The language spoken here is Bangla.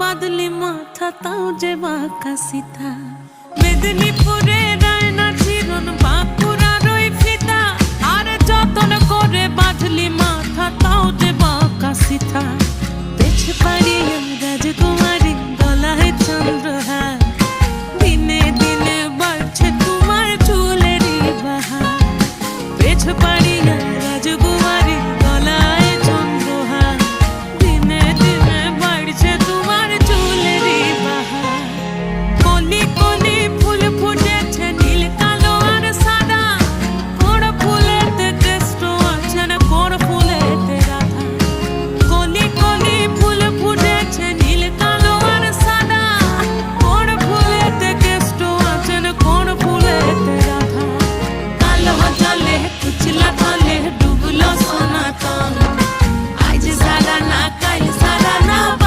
বাদলি মাথা তাও যে বাঁকা সিথা। মেদিনীপুরে রায়না চিরন বাঁকুড়ার ওই ফিতা, আর যতন করে বাঁধলি মাথা তাও যে বাঁকা সিথা। পেছ পাড়ি